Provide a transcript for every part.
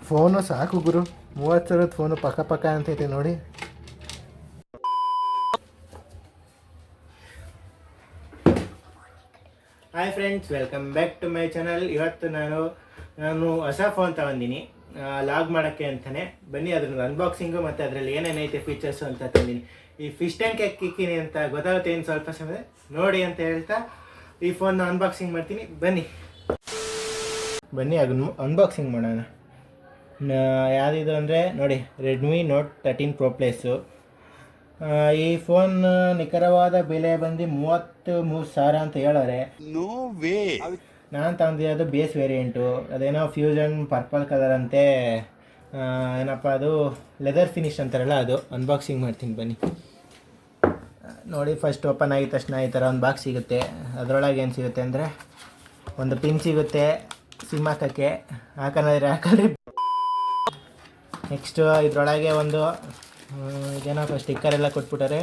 Phone ಸಾಕು ಗುರು, 30,000 phone ಪಕ್ಕ ಅಂತೈತೆ ನೋಡಿ. Hi friends, welcome back to my channel. ಇವತ್ತು ನಾನು ಹೊಸ ಫೋನ್ ತಗೊಂಡಿನಿ ಲಾಗ್ ಮಾಡೋಕ್ಕೆ ಅಂತಲೇ. ಬನ್ನಿ ಅದ್ರದ್ದು ಅನ್ಬಾಕ್ಸಿಂಗು ಮತ್ತು ಅದರಲ್ಲಿ ಏನೇನೈತೆ ಫೀಚರ್ಸು ಅಂತ ತಂದೀನಿ. ಈ ಫಿಶ್ ಟ್ಯಾಂಕ್ ಇಕ್ಕಿನಿ ಅಂತ ಗೊತ್ತಾಗುತ್ತೆ ಏನು ಸ್ವಲ್ಪ ಸಮಯ ನೋಡಿ ಅಂತ ಹೇಳ್ತಾ ಈ ಫೋನ್ನ ಅನ್ಬಾಕ್ಸಿಂಗ್ ಮಾಡ್ತೀನಿ. ಬನ್ನಿ ಅದನ್ನು ಅನ್ಬಾಕ್ಸಿಂಗ್ ಮಾಡೋಣ. ಯಾವುದಿದು ಅಂದರೆ ನೋಡಿ, ರೆಡ್ಮಿ ನೋಟ್ 13 Pro Plus. ಈ ಫೋನ್ ನಿಖರವಾದ ಬೆಲೆ ಬಂದು 33,000 ಅಂತ ಹೇಳೋರೆ. No way. ನಾನು ತಗೊಂಡಿರೋದು ಬೇಸ್ ವೇರಿಯಂಟು, ಅದೇನೋ ಫ್ಯೂಷನ್ ಪರ್ಪಲ್ ಕಲರ್ ಅಂತೆ. ಏನಪ್ಪ ಅದು ಲೆದರ್ ಫಿನಿಶ್ ಅಂತಾರಲ್ಲ, ಅದು ಅನ್ಬಾಕ್ಸಿಂಗ್ ಮಾಡ್ತೀನಿ ಬನ್ನಿ. ನೋಡಿ, ಫಸ್ಟ್ ಓಪನ್ ಆಗಿದ ತಕ್ಷಣ ಈ ಥರ ಒಂದು ಬಾಕ್ಸ್ ಸಿಗುತ್ತೆ. ಅದರೊಳಗೆ ಏನು ಸಿಗುತ್ತೆ ಅಂದರೆ ಒಂದು ಪಿನ್ ಸಿಗುತ್ತೆ ಸಿಮ್ ಹಾಕೋಕ್ಕೆ, ಹಾಕೊಂಡ್ರೆ ನೆಕ್ಸ್ಟು ಇದರೊಳಗೆ ಒಂದು ಇದೇನೋ ಸ್ಟಿಕ್ಕರ್ ಎಲ್ಲ ಕೊಟ್ಬಿಟ್ಟಾರೆ.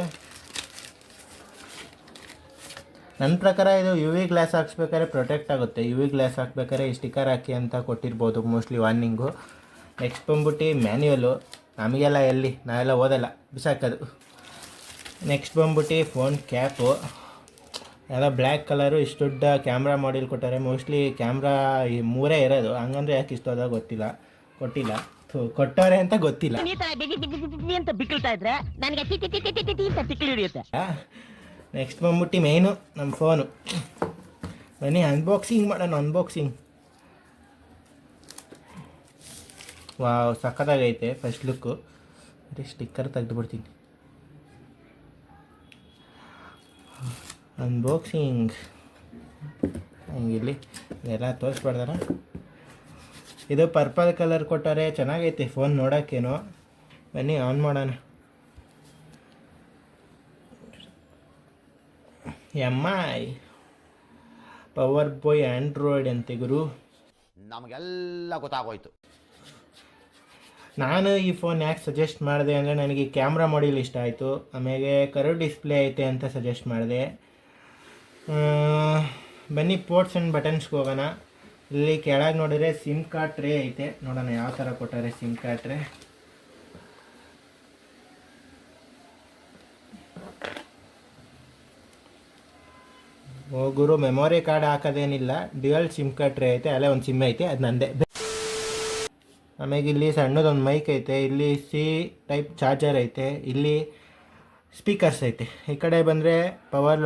ನನ್ನ ಪ್ರಕಾರ ಇದು ಯು ವಿ ಗ್ಲಾಸ್ ಹಾಕ್ಸ್ಬೇಕಾದ್ರೆ ಪ್ರೊಟೆಕ್ಟ್ ಆಗುತ್ತೆ. ಯು ವಿ ಗ್ಲಾಸ್ ಹಾಕ್ಬೇಕಾದ್ರೆ ಈ ಸ್ಟಿಕ್ಕರ್ ಹಾಕಿ ಅಂತ ಕೊಟ್ಟಿರ್ಬೋದು ಮೋಸ್ಟ್ಲಿ ವಾರ್ನಿಂಗು. ನೆಕ್ಸ್ಟ್ ಬಂದ್ಬಿಟ್ಟು ಮ್ಯಾನ್ಯುವಲು, ನಮಗೆಲ್ಲ ಎಲ್ಲಿ, ನಾವೆಲ್ಲ ಓದಲ್ಲ, ಬಿಸಾಕೋದು. ನೆಕ್ಸ್ಟ್ ಬಂದ್ಬಿಟ್ಟು ಫೋನ್ ಕ್ಯಾಪು, ಎಲ್ಲ ಬ್ಲ್ಯಾಕ್ ಕಲರು. ಇಷ್ಟು ದೊಡ್ಡ ಕ್ಯಾಮ್ರಾ ಮಾಡೆಲ್ ಕೊಟ್ಟಾರೆ. ಮೋಸ್ಟ್ಲಿ ಕ್ಯಾಮ್ರಾ ಈ 3 ಇರೋದು, ಹಂಗಂದ್ರೆ ಯಾಕೆ ಇಷ್ಟು ಅದಾಗ ಕೊಟ್ಟಿಲ್ಲ, ಕೊಟ್ಟವ್ರೆ ಅಂತ ಗೊತ್ತಿಲ್ಲ. ನೆಕ್ಸ್ಟ್ ಬಂದ್ಬಿಟ್ಟು ಮೇಯ್ನು ನಮ್ಮ ಫೋನು. ಬನ್ನಿ ಅನ್ಬಾಕ್ಸಿಂಗ್ ಮಾಡೋಣ. ಅನ್ಬಾಕ್ಸಿಂಗ್ ವಾವ್, ಸಕ್ಕತ್ತಾಗೈತೆ ಫಸ್ಟ್ ಲುಕ್ಕು. ಅದೇ ಸ್ಟಿಕ್ಕರ್ ತೆಗೆದುಬಿಡ್ತೀನಿ. ಅನ್ಬಾಕ್ಸಿಂಗ್ ಹಂಗಿಲ್ಲಿ ಎಲ್ಲ ತೋರಿಸ್ಬಾರ್ದಾರ. ಇದು ಪರ್ಪಲ್ ಕಲರ್ ಕೊಟ್ಟಾರೆ, ಚೆನ್ನಾಗೈತೆ ಫೋನ್ ನೋಡೋಕ್ಕೇನೋ. ಬನ್ನಿ ಆನ್ ಮಾಡೋಣ. MI ಪವರ್ ಬಾಯ್ ಆಂಡ್ರಾಯ್ಡ್ ಅಂತೆ ಗುರು. ನಮಗೆಲ್ಲ ಗೊತ್ತಾಗೋಯ್ತು. ನಾನು ಈ ಫೋನ್ ಯಾಕೆ ಸಜೆಸ್ಟ್ ಮಾಡಿದೆ ಅಂದರೆ, ನನಗೆ ಕ್ಯಾಮ್ರಾ ಮಾಡ್ಯೂಲ್ ಇಷ್ಟ ಆಯಿತು. ಆಮೇಲೆ ಕರ್ವ್ ಡಿಸ್ಪ್ಲೇ ಐತೆ ಅಂತ ಸಜೆಸ್ಟ್ ಮಾಡಿದೆ. ಬನ್ನಿ ಪೋರ್ಟ್ಸ್ ಆ್ಯಂಡ್ ಬಟನ್ಸ್ಗೆ ಹೋಗೋಣ. ಇಲ್ಲಿ ಕೆಳಗೆ ನೋಡಿದ್ರೆ ಸಿಮ್ ಕಾರ್ಡ್ ಟ್ರೇ ಐತೆ. ನೋಡೋಣ ಯಾವ ಥರ ಕೊಟ್ಟಾರೆ ಸಿಮ್ ಕಾರ್ಡ್ ಟ್ರೇ. ಗುರು, ಮೆಮೊರಿ ಕಾರ್ಡ್ ಹಾಕೋದೇನಿಲ್ಲ, ಡ್ಯುಯಲ್ ಸಿಮ್ ಕಾರ್ಡ್ ಟ್ರೇ ಐತೆ. ಅಲ್ಲೇ ಒಂದು ಸಿಮ್ ಐತೆ, ಅದು ನಂದೇ. ಆಮೇಲೆ ಇಲ್ಲಿ ಸಣ್ಣದೊಂದು ಮೈಕ್ ಐತೆ. ಇಲ್ಲಿ ಸಿ ಟೈಪ್ ಚಾರ್ಜರ್ ಐತೆ. ಇಲ್ಲಿ ಸ್ಪೀಕರ್ಸ್ ಐತೆ. ಈ ಕಡೆ ಬಂದರೆ ಪವರ್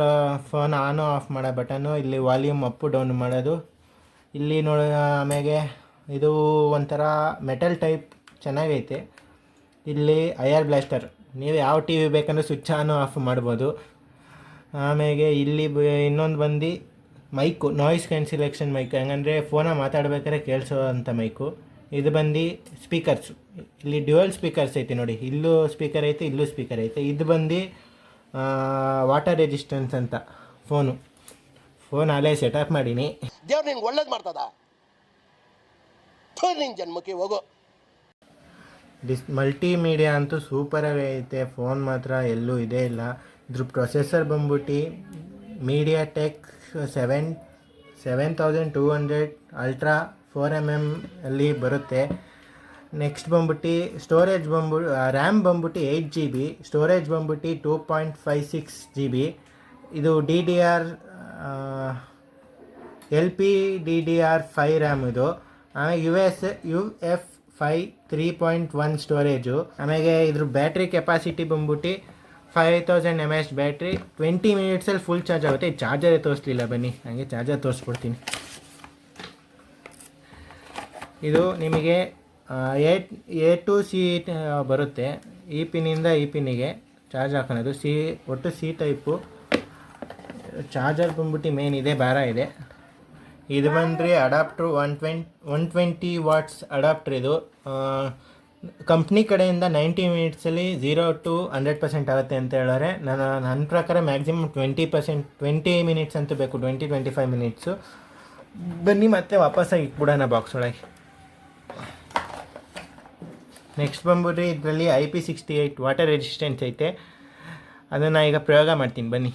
ಫೋನ್ ಆನ್ ಆಫ್ ಮಾಡೋ ಬಟನ್ನು. ಇಲ್ಲಿ ವಾಲ್ಯೂಮ್ ಅಪ್ಪು ಡೌನ್ ಮಾಡೋದು. ಇಲ್ಲಿ ನೋಡಿ, ಆಮೇಲೆ ಇದು ಒಂಥರ ಮೆಟಲ್ ಟೈಪ್ ಚೆನ್ನಾಗೈತೆ. ಇಲ್ಲಿ ಐಆರ್ ಬ್ಲಾಸ್ಟರ್, ನೀವು ಯಾವ ಟಿ ವಿ ಬೇಕಂದ್ರೆ ಸ್ವಿಚ್ ಆನ್ ಆಫ್ ಮಾಡ್ಬೋದು. ಆಮೇಲೆ ಇಲ್ಲಿ ಇನ್ನೊಂದು ಬಂದು ಮೈಕು, ನಾಯ್ಸ್ ಕ್ಯಾನ್ಸಲೇಷನ್ ಮೈಕ್, ಹೆಂಗಂದರೆ ಫೋನಾಗ ಮಾತಾಡ್ಬೇಕಾದ್ರೆ ಕೇಳಿಸೋ ಅಂಥ ಮೈಕು. ಇದು ಬಂದು ಸ್ಪೀಕರ್ಸು. ಇಲ್ಲಿ ಡ್ಯುಯಲ್ ಸ್ಪೀಕರ್ಸ್ ಐತೆ ನೋಡಿ, ಇಲ್ಲೂ ಸ್ಪೀಕರ್ ಐತೆ, ಇಲ್ಲೂ ಸ್ಪೀಕರ್ ಐತೆ. ಇದು ಬಂದು ವಾಟರ್ ರೆಸಿಸ್ಟೆನ್ಸ್ ಅಂತ ಫೋನ್ ಅಲ್ಲೇ ಸೆಟಪ್ ಮಾಡೀನಿ. ದೇವ್ರು ನಿಂಗೆ ಒಳ್ಳೇದು ಮಾಡ್ತದ, ನಿನ್ನ ಜನ್ಮಕ್ಕೆ ಹೋಗೋ. ಮಲ್ಟಿಮೀಡಿಯಾ ಅಂತೂ ಸೂಪರಾಗಿ ಐತೆ. ಫೋನ್ ಮಾತ್ರ ಎಲ್ಲೂ ಇದೇ ಇಲ್ಲ. ಇದ್ರ ಪ್ರೊಸೆಸರ್ ಬಂದ್ಬಿಟ್ಟು MediaTek 7200 ಅಲ್ಟ್ರಾ 4mm ಅಲ್ಲಿ ಬರುತ್ತೆ. ನೆಕ್ಸ್ಟ್ ಬಂದ್ಬಿಟ್ಟು ಸ್ಟೋರೇಜ್ ರ್ಯಾಮ್ ಬಂದ್ಬಿಟ್ಟು 8 GB, ಸ್ಟೋರೇಜ್ ಬಂದ್ಬಿಟ್ಟು 2.56 GB. ಇದು LPDDR5 ರ್ಯಾಮ್ ಇದು. ಆಮೇಲೆ UFS 3.1 ಸ್ಟೋರೇಜು. ಆಮೇಲೆ ಇದ್ರ ಬ್ಯಾಟ್ರಿ ಕೆಪಾಸಿಟಿ ಬಂದ್ಬಿಟ್ಟು 5000 mAh ಬ್ಯಾಟ್ರಿ. 20 ಮಿನಿಟ್ಸಲ್ಲಿ ಫುಲ್ ಚಾರ್ಜ್ ಆಗುತ್ತೆ. ಈ ಚಾರ್ಜರೇ ತೋರಿಸ್ಲಿಲ್ಲ, ಬನ್ನಿ ಹಾಗೆ ಚಾರ್ಜರ್ ತೋರಿಸ್ಬಿಡ್ತೀನಿ. ಇದು ನಿಮಗೆ A to C ಬರುತ್ತೆ. ಈ ಪಿನ್ನಿಂದ ಈ ಪಿನ್ನಿಗೆ ಚಾರ್ಜ್ ಹಾಕೋದು. ಒಟ್ಟು ಸಿ ಟೈಪು ಚಾರ್ಜರ್ ಬಂದ್ಬಿಟ್ಟು ಮೇನ್ ಇದೆ, ಭಾರ ಇದೆ. ಇದು ಬಂದರೆ ಅಡಾಪ್ಟ್ರು 120 ವಾಟ್ಸ್ ಅಡಾಪ್ಟ್ರ್. ಇದು ಕಂಪ್ನಿ ಕಡೆಯಿಂದ 90 ಮಿನಿಟ್ಸಲ್ಲಿ 0 to 100% ಆಗುತ್ತೆ ಅಂತ ಹೇಳೋರೆ. ನನ್ನ ಪ್ರಕಾರ ಮ್ಯಾಕ್ಸಿಮಮ್ 20 ಮಿನಿಟ್ಸ್ ಅಂತೂ ಬೇಕು, 20-25 ಮಿನಿಟ್ಸು. ಬನ್ನಿ ಮತ್ತೆ ವಾಪಸ್ಸಾಗಿ ಇಟ್ಬಿಡೋಣ ಬಾಕ್ಸ್ ಒಳಗೆ. ನೆಕ್ಸ್ಟ್ ಬಂದ್ಬಿಟ್ಟು ಇದರಲ್ಲಿ IP68 ವಾಟರ್ ರೆಸಿಸ್ಟೆನ್ಸ್ ಐತೆ. ಅದನ್ನು ಈಗ ಪ್ರಯೋಗ ಮಾಡ್ತೀನಿ ಬನ್ನಿ.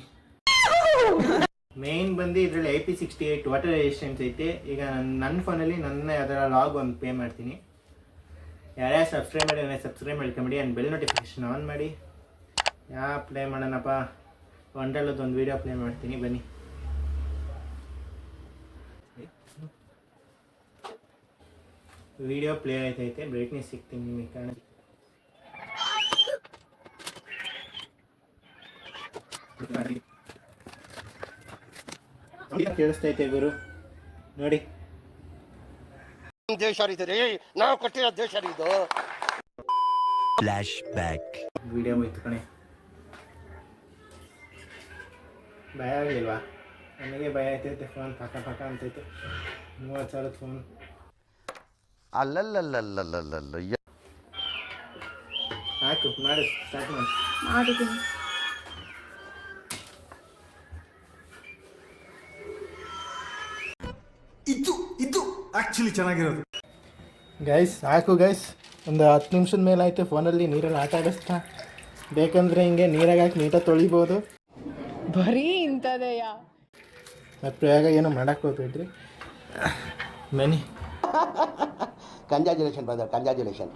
ಮೇಯ್ನ್ ಬಂದು ಇದರಲ್ಲಿ IP68 ವಾಟರ್ ರೆಸಿಸ್ಟೆನ್ಸ್ ಐತೆ. ಈಗ ನನ್ನ ಫೋನಲ್ಲಿ ಅದರ ಲಾಗ್ ಒಂದು ಪೇ ಮಾಡ್ತೀನಿ. ಯಾರ್ಯಾರು ಸಬ್ಸ್ಕ್ರೈಬ್ ಮಾಡಿ ಸಬ್ಸ್ಕ್ರೈಬ್ ಮಾಡ್ಕೊಂಬಿಡಿ ಆ್ಯಂಡ್ ಬೆಲ್ ನೋಟಿಫಿಕೇಶನ್ ಆನ್ ಮಾಡಿ. ಯಾವ ಪ್ಲೇ ಮಾಡೋಣಪ್ಪ, ಒಂದರಲ್ಲೊಂದು ಒಂದು ವೀಡಿಯೋ ಪ್ಲೇ ಮಾಡ್ತೀನಿ ಬನ್ನಿ. ವಿಡಿಯೋ ಪ್ಲೇ ಆಯ್ತೈತೆ, ಬ್ರೈಟ್ನೆಸ್ ಸಿಗ್ತೀನಿ ನಿಮಗೆ ಕಾಣ. ಕೇಳಿಸ್ತೈತೆ ಗುರು ನೋಡಿ. ದೇಶ ಇದು ರೀ, ನಾವು ಕೊಟ್ಟಿರೋ ದೇಶ ಇದು. Flash back. ವಿಡಿಯೋ ಹೋಯ್ತು ಕಣೆ. ಭಯ ಆಗಲಿಲ್ವಾ? ನನಗೆ ಭಯ ಆಯ್ತೈತೆ. ಫೋನ್ ಪಕ್ಕ ಅಂತೈತೆ. 30,000 ಫೋನ್. ಅಲ್ಲಲ್ಲಲ್ಲಲ್ಲಲ್ಲಲ್ಲ ಆಯ್ತು, ಮಾಡು, ಸ್ಟಾರ್ಟ್ ಮಾಡಿ. ಮಾಡಿದ್ದೀನಿ. ಇದು ಆಕ್ಚುಲಿ ಚೆನ್ನಾಗಿರೋದು. ಗೈಸ್ ಸಾಕು ಗೈಸ್, ಒಂದು 10 ನಿಮಿಷದ ಮೇಲೆ ಆಯಿತು ಫೋನಲ್ಲಿ ನೀರಲ್ಲಿ ಆಟ ಆಡಿಸ್ತಾ. ಬೇಕಂದರೆ ಹಿಂಗೆ ನೀರಾಗಿ ಹಾಕಿ ನೀಟಾಗಿ ತೊಳಿಬೋದು. ಬರೀ ಇಂಥದೆಯಾ? ಮತ್ತು ಪ್ರಯೋಗ ಏನೋ ಮಾಡೋಕ್ಕೆ ಹೋಗ್ಬೇಡ್ರಿ. ಬನ್ನಿ. Congratulation brother, congratulation.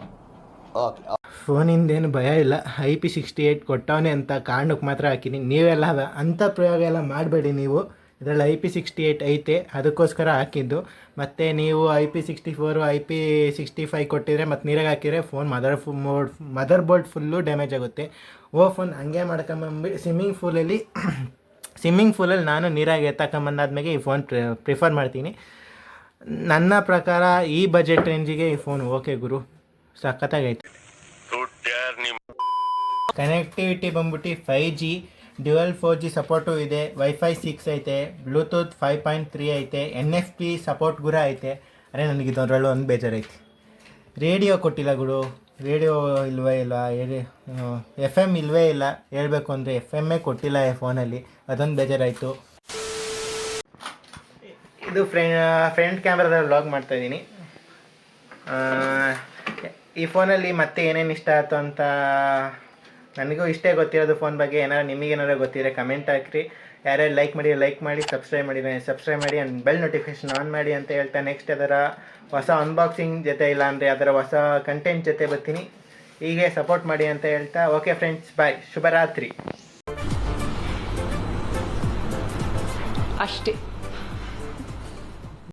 ಓಕೆ. ಫೋನಿಂದೇನು ಭಯ ಇಲ್ಲ. IP68 ಕೊಟ್ಟವನೇ ಅಂತ ಕಾರಣಕ್ಕೆ ಮಾತ್ರ ಹಾಕಿನಿ. ನೀವೆಲ್ಲ ಅಂಥ ಪ್ರಯೋಗ ಎಲ್ಲ ಮಾಡಬೇಡಿ ನೀವು. ಇದರಲ್ಲಿ IP68 ಐತೆ, ಅದಕ್ಕೋಸ್ಕರ ಹಾಕಿದ್ದು. ಮತ್ತು ನೀವು IP64 IP65 ಕೊಟ್ಟಿದ್ರೆ ಮತ್ತು ನೀರಾಗೆ ಹಾಕಿದರೆ phone mother board full damage ಆಗುತ್ತೆ. ಫೋನ್ ಹಂಗೆ ಮಾಡ್ಕೊಂಬಂದ್ಬಿಟ್ಟು ಸ್ವಿಮ್ಮಿಂಗ್ ಫೂಲಲ್ಲಿ ನಾನು ನೀರಾಗೆ ಎತ್ತಕೊಂಬಂದಾದ್ಮೇಲೆ ಈ ಫೋನ್ ಪ್ರಿಫರ್ ಮಾಡ್ತೀನಿ. ನನ್ನ ಪ್ರಕಾರ ಈ ಬಜೆಟ್ ರೇಂಜಿಗೆ ಈ ಫೋನ್ ಓಕೆ ಗುರು, ಸಖತ್ತಾಗೈತೆ. ಕನೆಕ್ಟಿವಿಟಿ ಬಂದ್ಬಿಟ್ಟು 5G ಡ್ಯುಯಲ್ 4G ಸಪೋರ್ಟು ಇದೆ. ವೈಫೈ 6 ಐತೆ, ಬ್ಲೂಟೂತ್ 5.3 ಐತೆ, NFC ಸಪೋರ್ಟ್ ಕೂಡ ಐತೆ. ಅರೆ ನನಗೆ ಇದೊಂದರಲ್ಲೂ ಒಂದು ಬೇಜಾರೈತೆ, ರೇಡಿಯೋ ಕೊಟ್ಟಿಲ್ಲ ಗುರು. ರೇಡಿಯೋ ಇಲ್ವೇ ಇಲ್ಲ, FM ಇಲ್ವೇ ಇಲ್ಲ. ಹೇಳ್ಬೇಕು ಅಂದರೆ FM ಕೊಟ್ಟಿಲ್ಲ ಈ ಫೋನಲ್ಲಿ, ಅದೊಂದು ಬೇಜಾರಾಯಿತು. ಇದು ಫ್ರಂಟ್ ಕ್ಯಾಮ್ರಾದಲ್ಲಿ ವ್ಲಾಗ್ ಮಾಡ್ತಾಯಿದ್ದೀನಿ. ಈ ಫೋನಲ್ಲಿ ಮತ್ತೆ ಏನೇನು ಇಷ್ಟ ಆಯಿತು ಅಂತ ನನಗೂ ಇಷ್ಟೇ ಗೊತ್ತಿರೋದು ಫೋನ್ ಬಗ್ಗೆ. ಏನಾದ್ರು ನಿಮಗೇನಾದ್ರು ಗೊತ್ತಿದ್ರೆ ಕಮೆಂಟ್ ಹಾಕಿರಿ. ಯಾರ್ಯಾರು ಲೈಕ್ ಮಾಡಿ, ಸಬ್ಸ್ಕ್ರೈಬ್ ಮಾಡಿ ಆ್ಯಂಡ್ ಬೆಲ್ ನೋಟಿಫಿಕೇಶನ್ ಆನ್ ಮಾಡಿ ಅಂತ ಹೇಳ್ತಾ ನೆಕ್ಸ್ಟ್ ಅದರ ಹೊಸ ಅನ್ಬಾಕ್ಸಿಂಗ್ ಜೊತೆ ಇಲ್ಲ ಅಂದರೆ ಅದರ ಹೊಸ ಕಂಟೆಂಟ್ ಜೊತೆ ಬರ್ತೀನಿ. ಹೀಗೆ ಸಪೋರ್ಟ್ ಮಾಡಿ ಅಂತ ಹೇಳ್ತಾ ಓಕೆ ಫ್ರೆಂಡ್ಸ್, ಬಾಯ್, ಶುಭರಾತ್ರಿ. ಅಷ್ಟೇ.